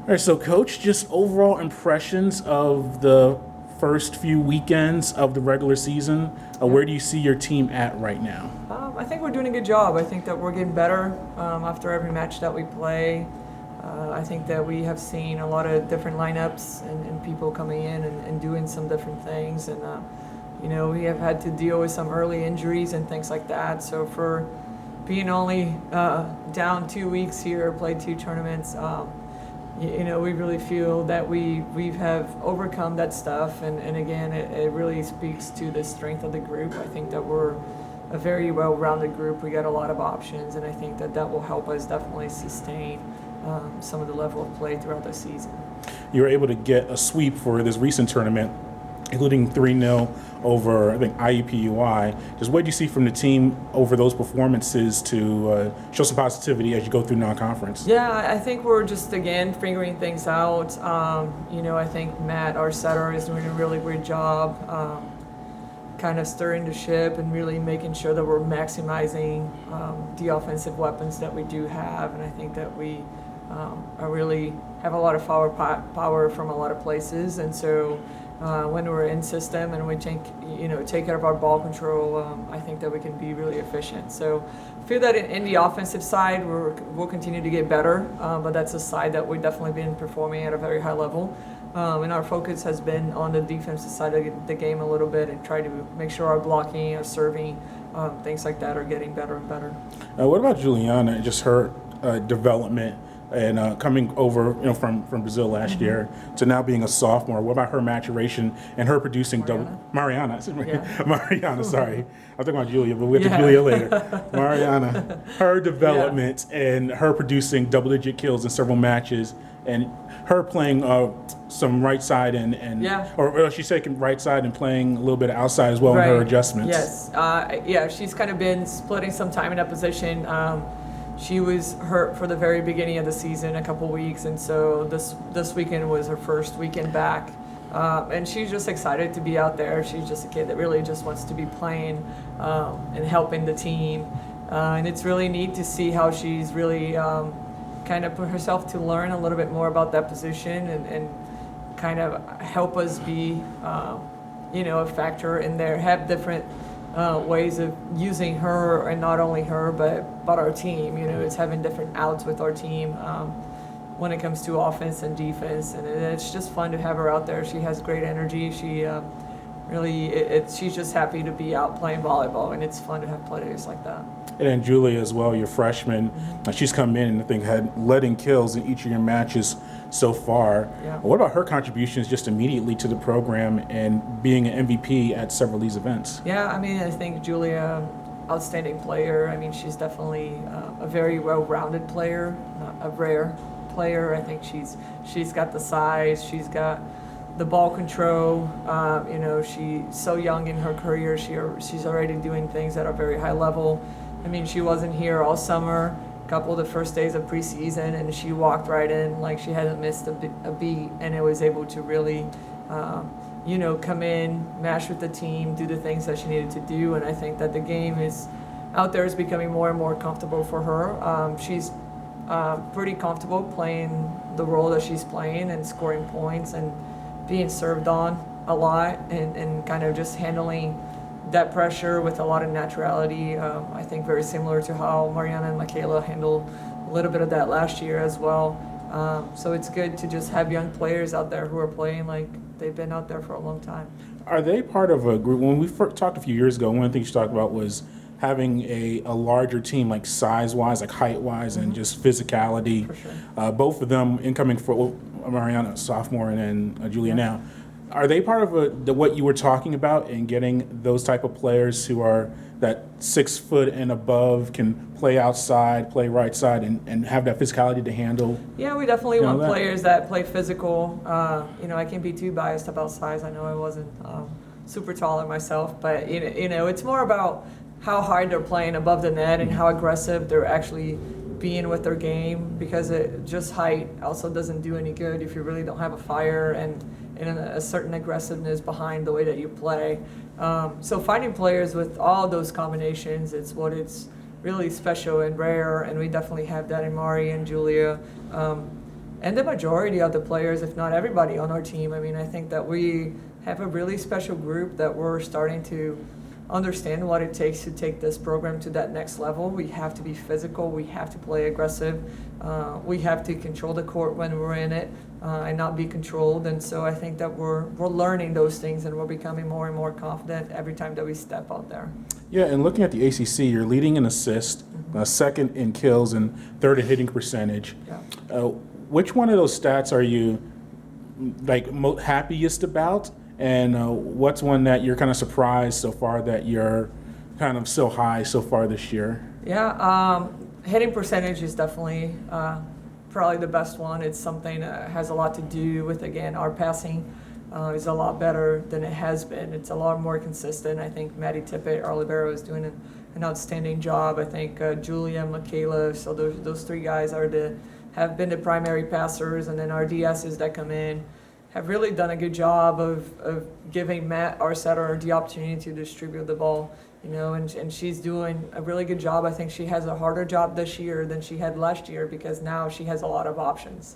All right, so Coach, just overall impressions of the first few weekends of the regular season. Where do you see your team at right now? I think we're doing a good job. I think that we're getting better after every match that we play. I think that we have seen a lot of different lineups and people coming in and doing some different things. And, we have had to deal with some early injuries and things like that. So for being only down 2 weeks here, played 2 tournaments, we really feel that we have overcome that stuff. And again, it really speaks to the strength of the group. I think that we're a very well-rounded group. We got a lot of options, and I think that will help us definitely sustain some of the level of play throughout the season. You were able to get a sweep for this recent tournament, including 3-0 over, I think, IUPUI. Just what do you see from the team over those performances to show some positivity as you go through non-conference? Yeah, I think we're just, again, figuring things out. I think Matt, our setter, is doing a really great job kind of stirring the ship and really making sure that we're maximizing the offensive weapons that we do have. And I think that we really have a lot of power from a lot of places. And so when we're in system and we take care of our ball control, I think that we can be really efficient. So I feel that in the offensive side, we'll continue to get better, but that's a side that we've definitely been performing at a very high level. And our focus has been on the defensive side of the game a little bit and try to make sure our blocking, our serving, things like that are getting better and better. What about Giuliana and just her development and coming over from Brazil last year to now being a sophomore? What about her maturation and her producing Mariana, sorry. I'm talking about Julia, but we'll get to Julia later. Mariana, her development and her producing double-digit kills in several matches, and her playing some right side or she's taking right side and playing a little bit of outside as well in her adjustments. Yes, she's kind of been splitting some time in that position. She was hurt for the very beginning of the season, a couple weeks, and so this weekend was her first weekend back. And she's just excited to be out there. She's just a kid that really just wants to be playing and helping the team. And it's really neat to see how she's really kind of put herself to learn a little bit more about that position and kind of help us be, a factor in there, have different ways of using her, and not only her, but our team. It's having different outs with our team when it comes to offense and defense, and it's just fun to have her out there. She has great energy. She she's just happy to be out playing volleyball, and it's fun to have players like that. And then Julia as well, your freshman, she's come in and I think had led in kills in each of your matches so far. Yeah. What about her contributions just immediately to the program and being an MVP at several of these events? Yeah, I think Julia, outstanding player. She's definitely a very well-rounded player, not a rare player. I think she's got the size, she's got the ball control. She's so young in her career. She's already doing things at a very high level. She wasn't here all summer, a couple of the first days of preseason, and she walked right in like she hadn't missed a beat, and it was able to really, come in, mash with the team, do the things that she needed to do. And I think that the game is becoming more and more comfortable for her. She's pretty comfortable playing the role that she's playing and scoring points and being served on a lot and kind of just handling that pressure with a lot of naturality. I think very similar to how Mariana and Michaela handled a little bit of that last year as well. So it's good to just have young players out there who are playing like they've been out there for a long time. Are they part of a group? When we first talked a few years ago, one of the things you talked about was having a larger team, like size-wise, like height-wise, and just physicality. For sure. Both of them incoming for Mariana, sophomore, and then Julia now. Are they part of what you were talking about in getting those type of players who are that 6 foot and above, can play outside, play right side, and have that physicality to handle? Yeah, we definitely want players that play physical. I can't be too biased about size. I know I wasn't super tall myself, but it's more about how hard they're playing above the net and how aggressive they're actually being with their game, because just height also doesn't do any good if you really don't have a fire and a certain aggressiveness behind the way that you play. So finding players with all those combinations, it's really special and rare, and we definitely have that in Mari and Julia. and the majority of the players, if not everybody on our team. I mean, I think that we have a really special group that we're starting to understand what it takes to take this program to that next level. We have to be physical, we have to play aggressive, we have to control the court when we're in it, and not be controlled. And so I think that we're learning those things, and we're becoming more and more confident every time that we step out there. Yeah, and looking at the ACC, you're leading in assists, second in kills, and third in hitting percentage. Yeah. Which one of those stats are you happiest about? And what's one that you're kind of surprised so far that you're kind of so high so far this year? Yeah, hitting percentage is definitely probably the best one. It's something that has a lot to do with, again, our passing is a lot better than it has been. It's a lot more consistent. I think Maddie Tippett, our libero, is doing an outstanding job. I think Julia, Michaela, so those three guys have been the primary passers, and then our DSs that come in have really done a good job of giving Matt, our setter, the opportunity to distribute the ball, and she's doing a really good job. I think she has a harder job this year than she had last year because now she has a lot of options.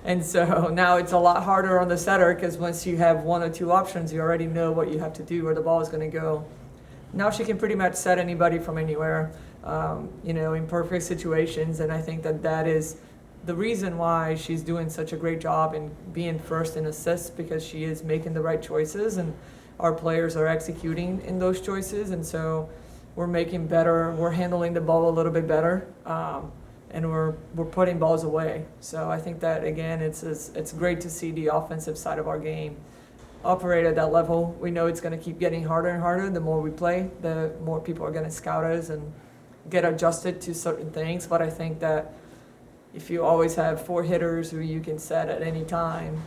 And so now it's a lot harder on the setter because once you have one or two options, you already know what you have to do, where the ball is going to go. Now she can pretty much set anybody from anywhere, in perfect situations, and I think that is the reason why she's doing such a great job in being first in assists, because she is making the right choices and our players are executing in those choices, and so we're handling the ball a little bit better, and we're putting balls away. So I think that, again, it's great to see the offensive side of our game operate at that level. We know it's going to keep getting harder and harder. The more we play, the more people are going to scout us and get adjusted to certain things, but I think that if you always have four hitters who you can set at any time,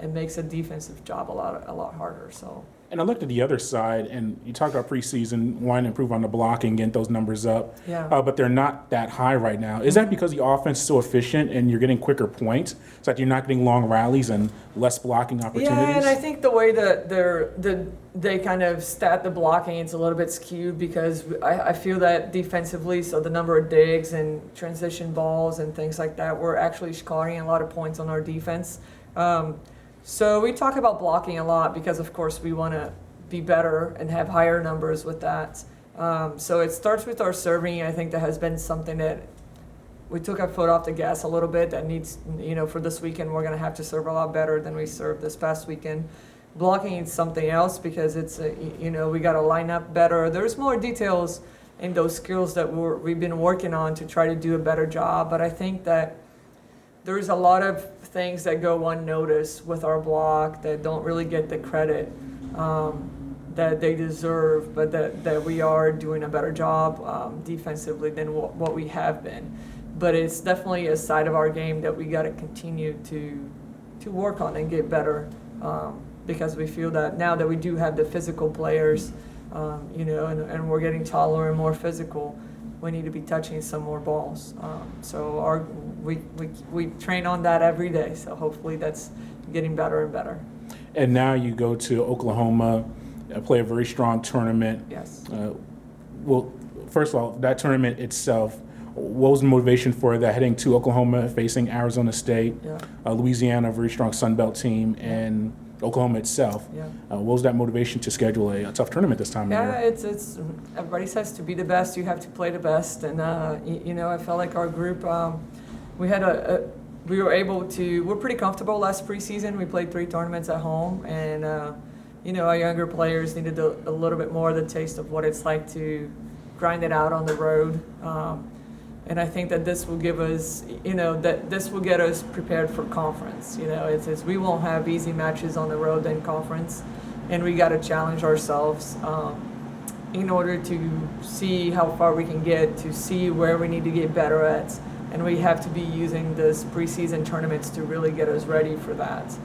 it makes a defensive job a lot harder. So. And I looked at the other side, and you talked about preseason, wanting to improve on the blocking, get those numbers up. Yeah. But they're not that high right now. Is that because the offense is so efficient and you're getting quicker points, so that you're not getting long rallies and less blocking opportunities? Yeah, and I think the way that they kind of stat the blocking, it's a little bit skewed because I feel that defensively, so the number of digs and transition balls and things like that, we're actually scoring a lot of points on our defense. So we talk about blocking a lot because, of course, we want to be better and have higher numbers with that. So it starts with our serving. I think that has been something that we took our foot off the gas a little bit. That needs, for this weekend, we're going to have to serve a lot better than we served this past weekend. Blocking is something else because it's, we got to line up better. There's more details in those skills that we've been working on to try to do a better job. But I think that there's a lot of things that go unnoticed with our block that don't really get the credit that they deserve, but that we are doing a better job defensively than what we have been. But it's definitely a side of our game that we got to continue to work on and get better, because we feel that now that we do have the physical players, and we're getting taller and more physical, we need to be touching some more balls. So we train on that every day. So hopefully that's getting better and better. And now you go to Oklahoma, play a very strong tournament. Yes. Well, first of all, that tournament itself, what was the motivation for that, heading to Oklahoma, facing Arizona State, Louisiana, a very strong Sun Belt team, and Oklahoma itself? Yeah. What was that motivation to schedule a tough tournament this time of year? Yeah, it's everybody says to be the best, you have to play the best, and I felt like our group, we were able to. We're pretty comfortable last preseason. We played 3 tournaments at home, and our younger players needed a little bit more of the taste of what it's like to grind it out on the road. And I think that this will give us, that this will get us prepared for conference. It's we won't have easy matches on the road in conference, and we got to challenge ourselves in order to see how far we can get, to see where we need to get better at, and we have to be using this preseason tournaments to really get us ready for that.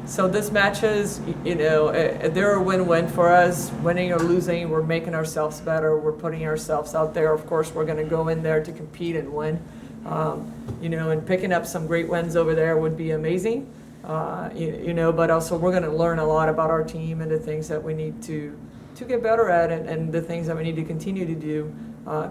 So this matches, they're a win-win for us. Winning or losing, we're making ourselves better. We're putting ourselves out there. Of course, we're going to go in there to compete and win. And picking up some great wins over there would be amazing. But also we're going to learn a lot about our team and the things that we need to get better at, and the things that we need to continue to do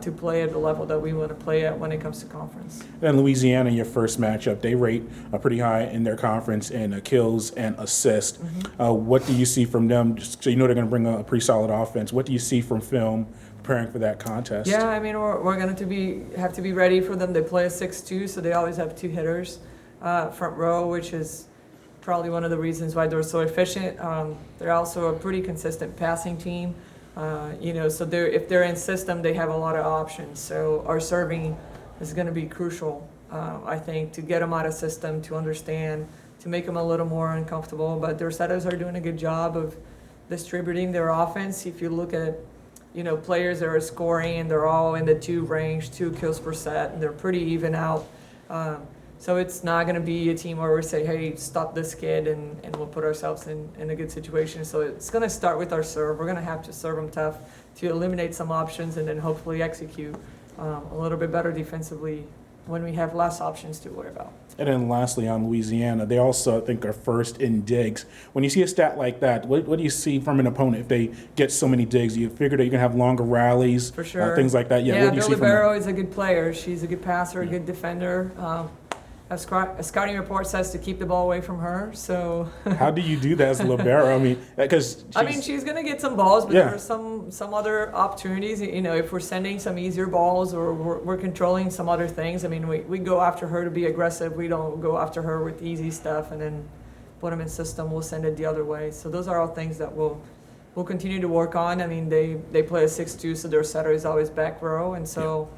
to play at the level that we want to play at when it comes to conference. And Louisiana, your first matchup, they rate pretty high in their conference in kills and assists. What do you see from them? Just so you know they're going to bring a pretty solid offense. What do you see from film preparing for that contest? Yeah, I mean, we're going to have to be ready for them. They play a 6-2, so they always have 2 hitters front row, which is probably one of the reasons why they're so efficient. They're also a pretty consistent passing team. So if they're in system, they have a lot of options. So our serving is going to be crucial, I think, to get them out of system, to understand, to make them a little more uncomfortable. But their setters are doing a good job of distributing their offense. If you look at, players that are scoring, they're all in the 2 range, 2 kills per set, and they're pretty even out. So it's not going to be a team where we say, hey, stop this kid, and we'll put ourselves in a good situation. So it's going to start with our serve. We're going to have to serve them tough to eliminate some options and then hopefully execute a little bit better defensively when we have less options to worry about. And then lastly, on Louisiana, they also, I think, are first in digs. When you see a stat like that, what do you see from an opponent if they get so many digs? You figure that you can have longer rallies, for sure, things like that. Yeah, what do you see from Libero that? is a good player. She's a good passer, a good defender. A scouting report says to keep the ball away from her. So how do you do that as a libero? I mean, because she's going to get some balls, but yeah. there are some other opportunities. If we're sending some easier balls or we're controlling some other things, we go after her to be aggressive. We don't go after her with easy stuff and then put them in system. We'll send it the other way. So those are all things that we'll continue to work on. They play a 6-2, so their setter is always back row, and so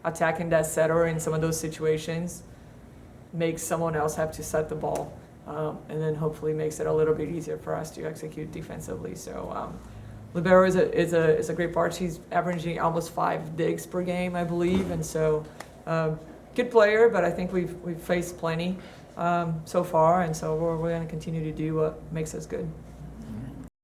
attacking that setter in some of those situations makes someone else have to set the ball, and then hopefully makes it a little bit easier for us to execute defensively. So Libero is a great part. She's averaging almost 5 digs per game, I believe, and so good player. But I think we've faced plenty so far, and so we're going to continue to do what makes us good.